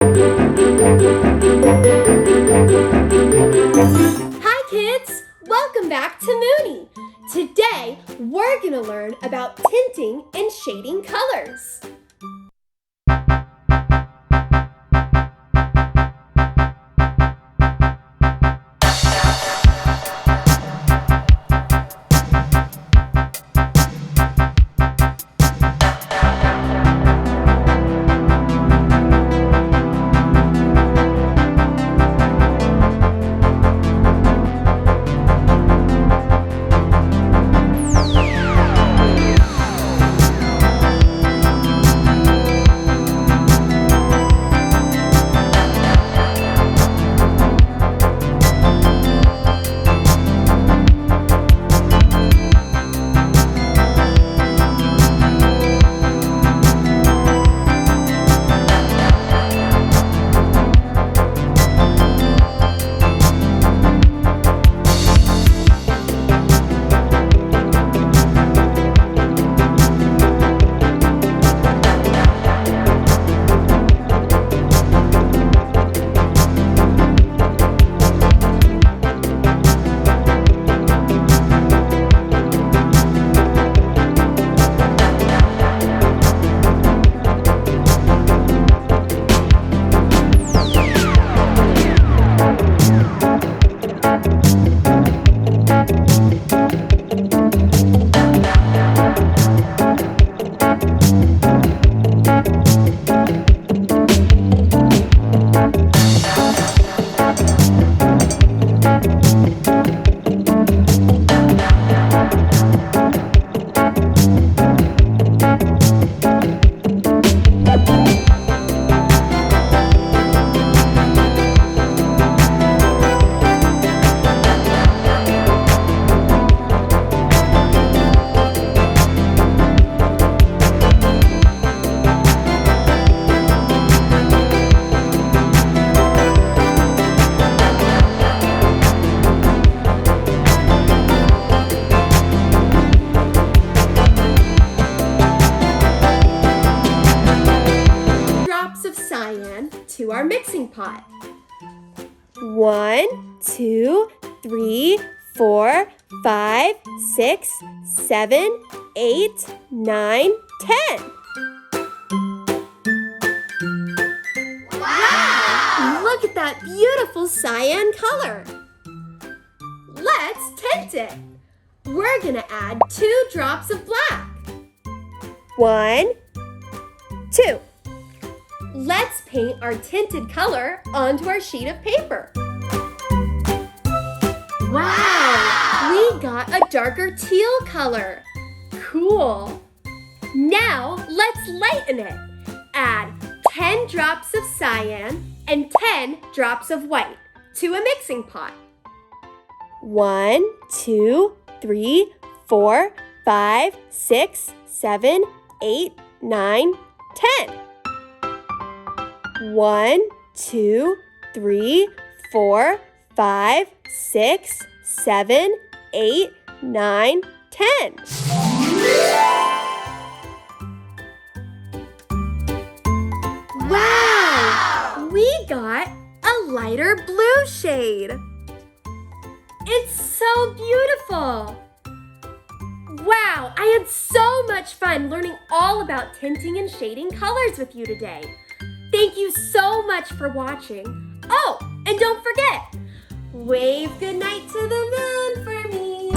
Hi kids! Welcome back to Moony. Today we're going to learn about tinting and shading colors. To our mixing pot. 1, 2, 3, 4, 5, 6, 7, 8, 9, 10. Wow! Look at that beautiful cyan color. Let's tint it. We're gonna add 2 drops of black. 1, 2. Let's paint our tinted color onto our sheet of paper. Wow! We got a darker teal color. Cool! Now let's lighten it. Add 10 drops of cyan and 10 drops of white to a mixing pot. 1, 2, 3, 4, 5, 6, 7, 8, 9, 10. 1, 2, 3, 4, 5, 6, 7, 8, 9, 10. Wow! We got a lighter blue shade. It's so beautiful. Wow, I had so much fun learning all about tinting and shading colors with you today. Thank you so much for watching. Oh, and don't forget, wave goodnight to the moon for me.